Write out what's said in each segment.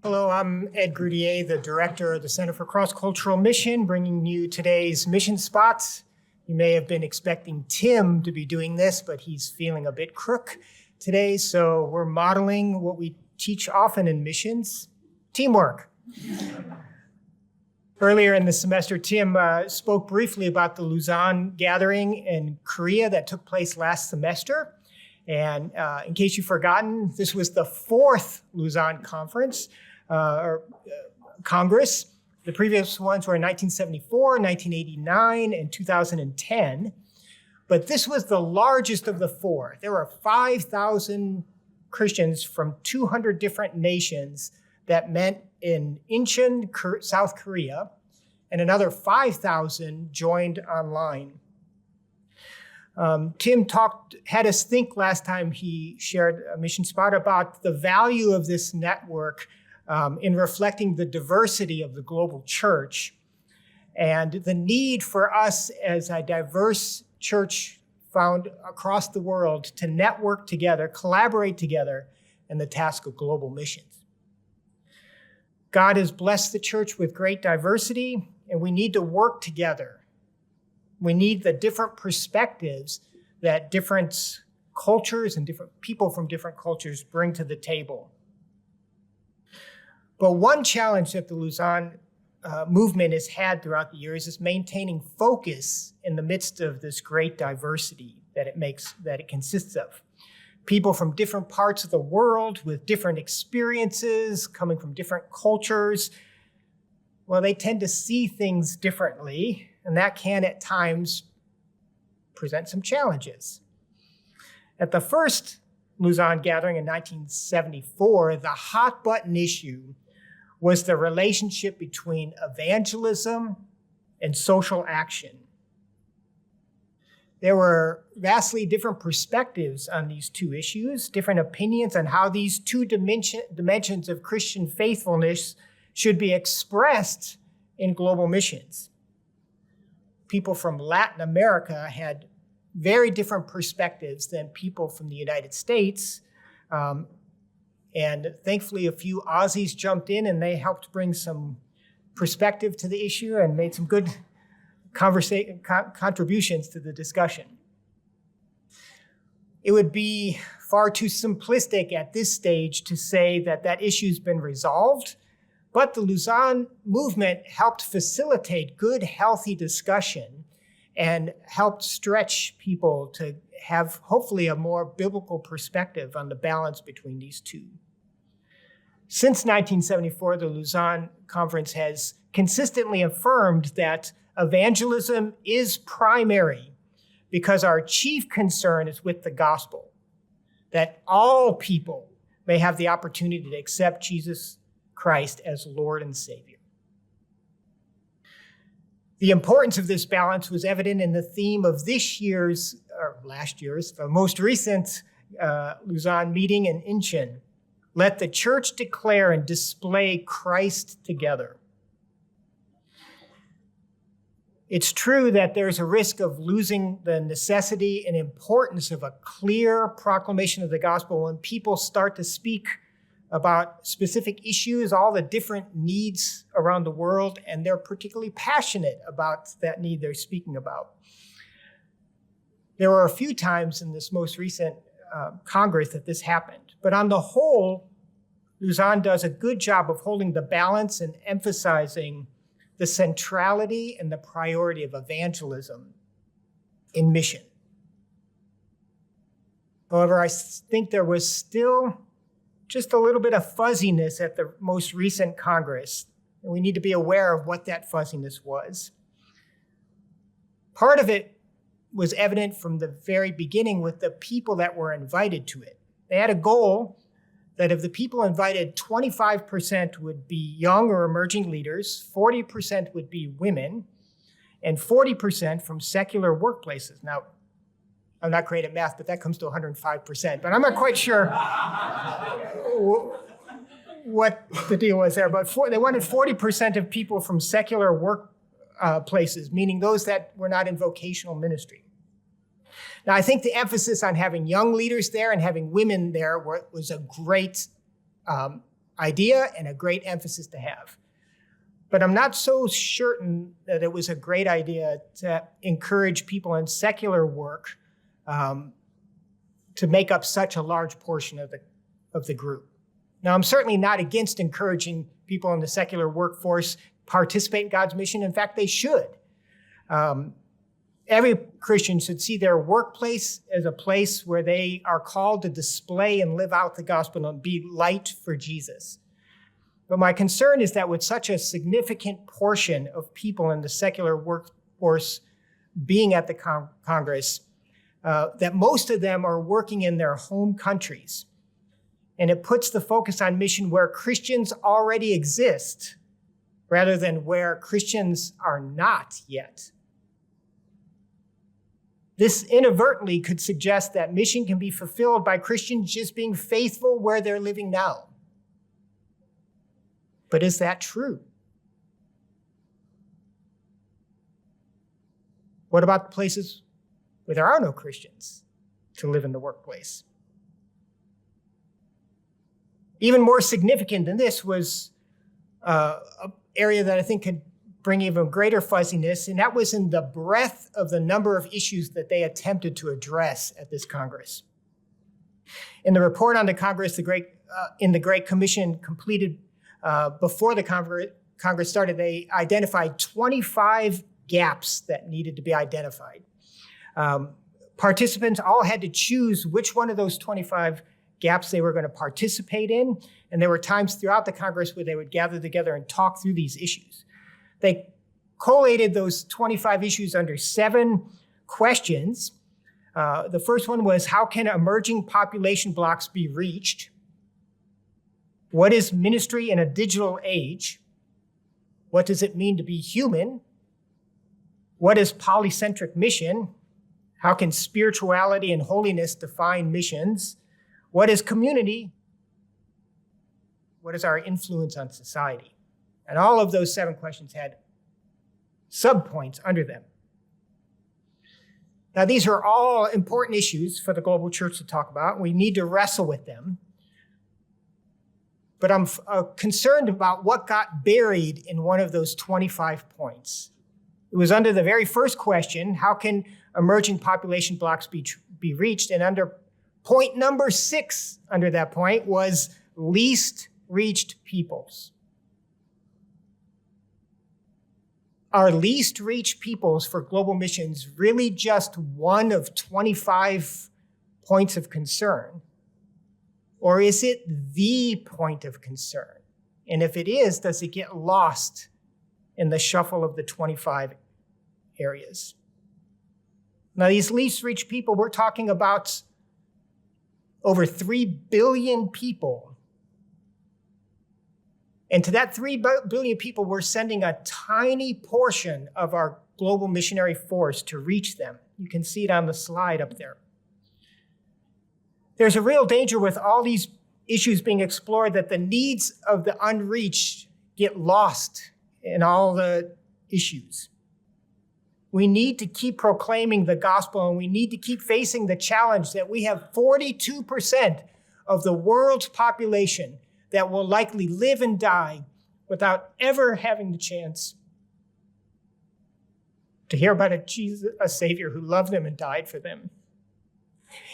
Hello, I'm Ed Grudier, the director of the Center for Cross-Cultural Mission, bringing you today's Mission Spots. You may have been expecting Tim to be doing this, but he's feeling a bit crook today, so we're modeling what we teach often in missions, teamwork. Earlier in the semester, Tim spoke briefly about the Lausanne gathering in Korea that took place last semester. And in case you've forgotten, this was the fourth Lausanne conference, Congress. The previous ones were in 1974, 1989, and 2010. But this was the largest of the four. There were 5,000 Christians from 200 different nations that met in Incheon, South Korea, and another 5,000 joined online. Tim had us think last time he shared a mission spot about the value of this network in reflecting the diversity of the global church and the need for us as a diverse church found across the world to network together, collaborate together in the task of global missions. God has blessed the church with great diversity, and we need to work together. We need the different perspectives that different cultures and different people from different cultures bring to the table. But one challenge that the Lausanne movement has had throughout the years is maintaining focus in the midst of this great diversity that it consists of. People from different parts of the world with different experiences, coming from different cultures. Well, they tend to see things differently, and that can at times present some challenges. At the first Lausanne gathering in 1974, the hot button issue was the relationship between evangelism and social action. There were vastly different perspectives on these two issues, different opinions on how these two dimensions of Christian faithfulness should be expressed in global missions. People from Latin America had very different perspectives than people from the United States. And thankfully, a few Aussies jumped in and they helped bring some perspective to the issue and made some good contributions to the discussion. It would be far too simplistic at this stage to say that that issue's been resolved, but the Lausanne movement helped facilitate good, healthy discussion and helped stretch people to have hopefully a more biblical perspective on the balance between these two. Since 1974, the Lausanne Conference has consistently affirmed that evangelism is primary because our chief concern is with the gospel, that all people may have the opportunity to accept Jesus Christ as Lord and Savior. The importance of this balance was evident in the theme of the most recent Lausanne meeting in Incheon. Let the church declare and display Christ together. It's true that there's a risk of losing the necessity and importance of a clear proclamation of the gospel when people start to speak about specific issues, all the different needs around the world, and they're particularly passionate about that need they're speaking about. There were a few times in this most recent Congress that this happened, but on the whole, Lausanne does a good job of holding the balance and emphasizing the centrality and the priority of evangelism in mission. However, I think there was still just a little bit of fuzziness at the most recent Congress, and we need to be aware of what that fuzziness was. Part of it was evident from the very beginning with the people that were invited to it. They had a goal that of the people invited, 25% would be young or emerging leaders, 40% would be women, and 40% from secular workplaces. Now, I'm not great at math, but that comes to 105%. But I'm not quite sure what the deal was there. But they wanted 40% of people from secular workplaces, meaning those that were not in vocational ministry. Now, I think the emphasis on having young leaders there and having women there was a great idea and a great emphasis to have. But I'm not so certain that it was a great idea to encourage people in secular work to make up such a large portion of the group. Now, I'm certainly not against encouraging people in the secular workforce participate in God's mission. In fact, they should. Every Christian should see their workplace as a place where they are called to display and live out the gospel and be light for Jesus. But my concern is that with such a significant portion of people in the secular workforce being at the Congress, that most of them are working in their home countries. And it puts the focus on mission where Christians already exist, rather than where Christians are not yet. This inadvertently could suggest that mission can be fulfilled by Christians just being faithful where they're living now. But is that true? What about the places where there are no Christians to live in the workplace? Even more significant than this was an area that I think could bring even greater fuzziness, and that was in the breadth of the number of issues that they attempted to address at this Congress. In the report on the Congress, in the Great Commission completed before the Congress started, they identified 25 gaps that needed to be identified. Participants all had to choose which one of those 25 gaps they were going to participate in, and there were times throughout the Congress where they would gather together and talk through these issues. They collated those 25 issues under 7 questions. The first one was, how can emerging population blocks be reached? What is ministry in a digital age? What does it mean to be human? What is polycentric mission? How can spirituality and holiness define missions? What is community? What is our influence on society? And all of those 7 questions had subpoints under them. Now, these are all important issues for the global church to talk about. We need to wrestle with them. But I'm concerned about what got buried in one of those 25 points. It was under the very first question, how can emerging population blocks be reached? And under point number 6 under that point was least reached peoples. Are least reached peoples for global missions really just one of 25 points of concern? Or is it the point of concern? And if it is, does it get lost in the shuffle of the 25 areas? Now, these least reached people, we're talking about over 3 billion people. And to that 3 billion people, we're sending a tiny portion of our global missionary force to reach them. You can see it on the slide up there. There's a real danger with all these issues being explored that the needs of the unreached get lost in all the issues. We need to keep proclaiming the gospel, and we need to keep facing the challenge that we have 42% of the world's population that will likely live and die without ever having the chance to hear about a Savior who loved them and died for them.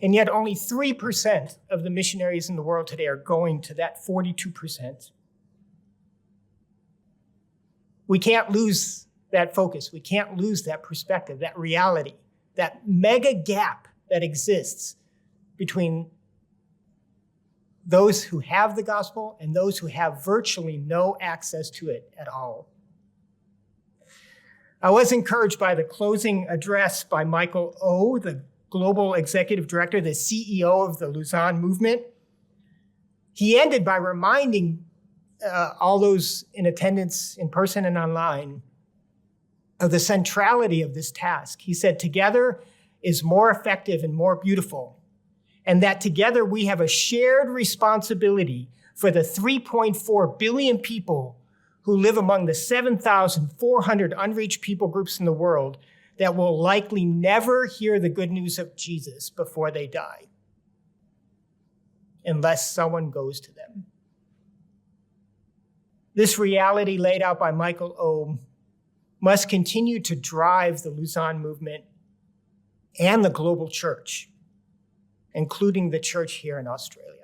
And yet only 3% of the missionaries in the world today are going to that 42%. We can't lose that focus. We can't lose that perspective, that reality, that mega gap that exists between those who have the gospel and those who have virtually no access to it at all. I was encouraged by the closing address by Michael O., the Global Executive Director, the CEO of the Lausanne movement. He ended by reminding all those in attendance in person and online of the centrality of this task. He said, together is more effective and more beautiful, and that together we have a shared responsibility for the 3.4 billion people who live among the 7,400 unreached people groups in the world that will likely never hear the good news of Jesus before they die, unless someone goes to them. This reality laid out by Michael Ohm must continue to drive the Lausanne movement and the global church, including the church here in Australia.